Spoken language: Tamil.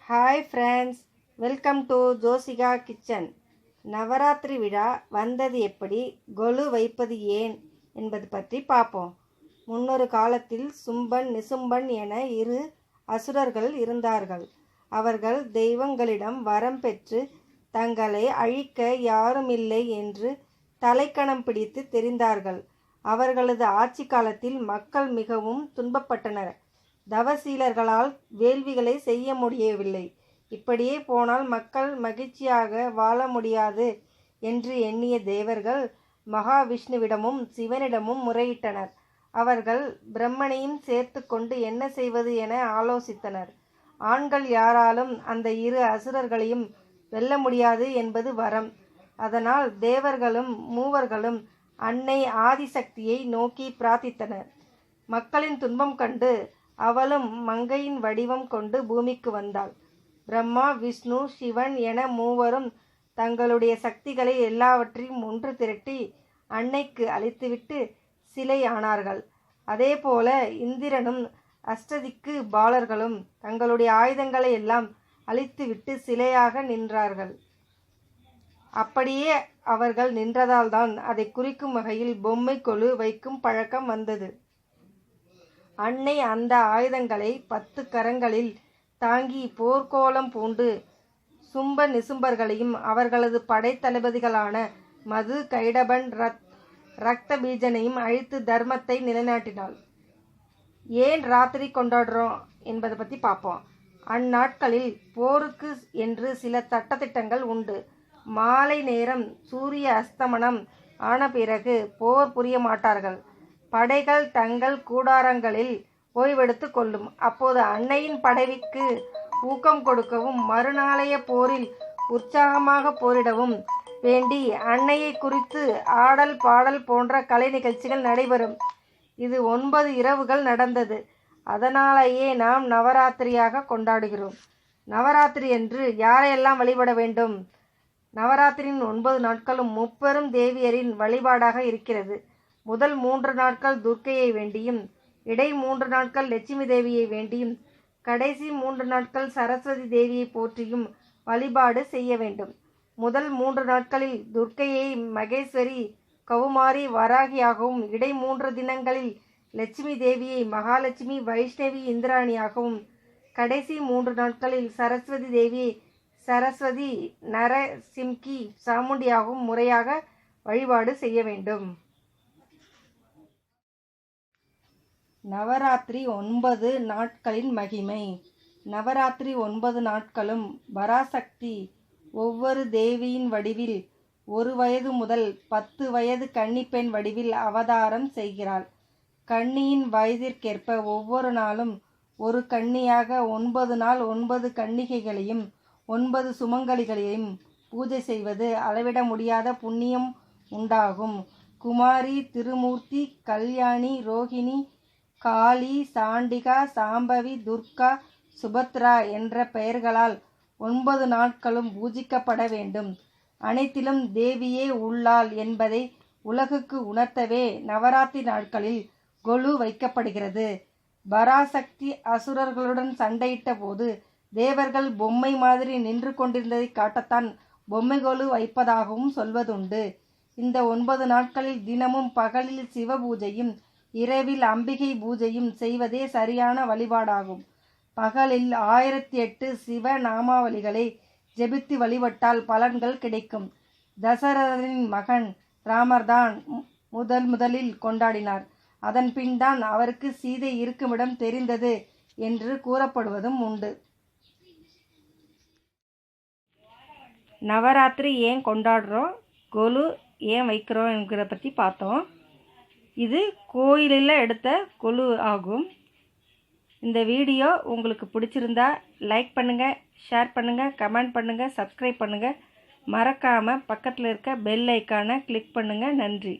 Hi friends, welcome to Josika kitchen. Navaratri விழா வந்தது எப்படி, கொலு வைப்பது ஏன் என்பது பற்றி பார்ப்போம். முன்னொரு காலத்தில் சும்பன் நிசும்பன் என இரு அசுரர்கள் இருந்தார்கள். அவர்கள் தெய்வங்களிடம் வரம் பெற்று தங்களை அழிக்க யாருமில்லை என்று தலைக்கணம் பிடித்து தெரிந்தார்கள். அவர்களது ஆட்சி காலத்தில் மக்கள் மிகவும் துன்பப்பட்டனர். தவசீலர்களால் வேள்விகளை செய்ய முடியவில்லை. இப்படியே போனால் மக்கள் மகிழ்ச்சியாக வாழ முடியாது என்று எண்ணிய தேவர்கள் மகாவிஷ்ணுவிடமும் சிவனிடமும் முறையிட்டனர். அவர்கள் பிரம்மனையும் சேர்த்து கொண்டு என்ன செய்வது என ஆலோசித்தனர். ஆண்கள் யாராலும் அந்த இரு அசுரர்களையும் வெல்ல முடியாது என்பது வரம். அதனால் தேவர்களும் மூவர்களும் அன்னை ஆதிசக்தியை நோக்கி பிரார்த்தித்தனர். மக்களின் துன்பம் கண்டு அவளும் மங்கையின் வடிவம் கொண்டு பூமிக்கு வந்தாள். பிரம்மா, விஷ்ணு, சிவன் என மூவரும் தங்களுடைய சக்திகளை எல்லாவற்றையும் ஒன்று திரட்டி அன்னைக்கு அளித்துவிட்டு சிலை ஆனார்கள். அதேபோல இந்திரனும் அஷ்டதிக்கு பாலர்களும் தங்களுடைய ஆயுதங்களை எல்லாம் அழித்துவிட்டு சிலையாக நின்றார்கள். அப்படியே அவர்கள் நின்றதால் தான் அதை குறிக்கும் வகையில் பொம்மை கொலு வைக்கும் பழக்கம் வந்தது. அன்னை அந்த ஆயுதங்களை 10 கரங்களில் தாங்கி போர்க்கோலம் பூண்டு சும்ப நிசும்பர்களையும் அவர்களது படைத்தளபதிகளான மது, கைடபன், ரக்த பீஜனையும் அழித்து தர்மத்தை நிலைநாட்டினாள். ஏன் ராத்திரி கொண்டாடுறோம் என்பதை பற்றி பார்ப்போம். அந்நாட்களில் போருக்கு என்று சில சட்டத்திட்டங்கள் உண்டு. மாலை நேரம் சூரிய அஸ்தமனம் ஆன பிறகு போர் புரிய மாட்டார்கள். படைகள் தங்கள் கூடாரங்களில் ஓய்வெடுத்து கொள்ளும். அப்போது அன்னையின் படைக்கு ஊக்கம் கொடுக்கவும் மறுநாளைய போரில் உற்சாகமாக போரிடவும் வேண்டி அன்னையை குறித்து ஆடல் பாடல் போன்ற கலை நிகழ்ச்சிகள் நடைபெறும். இது 9 இரவுகள் நடந்தது. அதனாலேயே நாம் நவராத்திரியாக கொண்டாடுகிறோம். நவராத்திரி என்று யாரையெல்லாம் வழிபட வேண்டும்? நவராத்திரியின் 9 நாட்களும் முப்பெரும் தேவியரின் வழிபாடாக இருக்கிறது. முதல் 3 நாட்கள் துர்க்கையை வேண்டியும், இடை 3 நாட்கள் லட்சுமி தேவியை வேண்டியும், கடைசி 3 நாட்கள் சரஸ்வதி தேவியை போற்றியும் வழிபாடு செய்ய வேண்டும். முதல் 3 நாட்களில் துர்க்கையை மகேஸ்வரி, கௌமாரி, வராகியாகவும், இடை 3 தினங்களில் லட்சுமி தேவியை மகாலட்சுமி, வைஷ்ணவி, இந்திராணியாகவும், கடைசி 3 நாட்களில் சரஸ்வதி தேவியை சரஸ்வதி, நரசிம்கி, சாமுண்டியாகவும் முறையாக வழிபாடு செய்ய வேண்டும். நவராத்திரி 9 நாட்களின் மகிமை. நவராத்திரி 9 நாட்களும் பராசக்தி ஒவ்வொரு தேவியின் வடிவில் 1 வயது முதல் 10 வயது கன்னிப்பெண் வடிவில் அவதாரம் செய்கிறாள். கன்னியின் வயதிற்கேற்ப ஒவ்வொரு நாளும் ஒரு கன்னியாக 9 நாள் 9 கன்னிகைகளையும் 9 சுமங்கலிகளையும் பூஜை செய்வது அளவிட முடியாத புண்ணியம் உண்டாகும். குமாரி, திருமூர்த்தி, கல்யாணி, ரோஹிணி, காளி, சாண்டிகா, சாம்பவி, துர்கா, சுபத்ரா என்ற பெயர்களால் 9 நாட்களும் பூஜிக்கப்பட வேண்டும். அனைத்திலும் தேவியே உள்ளாள் என்பதை உலகுக்கு உணர்த்தவே நவராத்திரி நாட்களில் கொலு வைக்கப்படுகிறது. பராசக்தி அசுரர்களுடன் சண்டையிட்ட போது தேவர்கள் பொம்மை மாதிரி நின்று கொண்டிருந்ததை காட்டத்தான் பொம்மை கொலு வைப்பதாகவும் சொல்வதுண்டு. இந்த 9 நாட்களில் தினமும் பகலில் சிவ பூஜையும் இரவில் அம்பிகை பூஜையும் செய்வதே சரியான வழிபாடாகும். பகலில் 1008 சிவ நாமாவளிகளை ஜெபித்து வழிபட்டால் பலன்கள் கிடைக்கும். தசரதனின் மகன் ராமர்தான் முதலில் கொண்டாடினார். அதன் பின் தான் அவருக்கு சீதை இருக்குமிடம் தெரிந்தது என்று கூறப்படுவதும் உண்டு. நவராத்திரி ஏன் கொண்டாடுறோம், கொலு ஏன் வைக்கிறோம் என்கிறத பற்றி பார்த்தோம். இது கோயிலில் எடுத்த கொலு ஆகும். இந்த வீடியோ உங்களுக்கு பிடிச்சிருந்தா லைக் பண்ணுங்கள், ஷேர் பண்ணுங்கள், கமெண்ட் பண்ணுங்கள், சப்ஸ்கிரைப் பண்ணுங்கள். மறக்காமல் பக்கத்தில் இருக்க பெல் ஐக்கானை கிளிக் பண்ணுங்கள். நன்றி.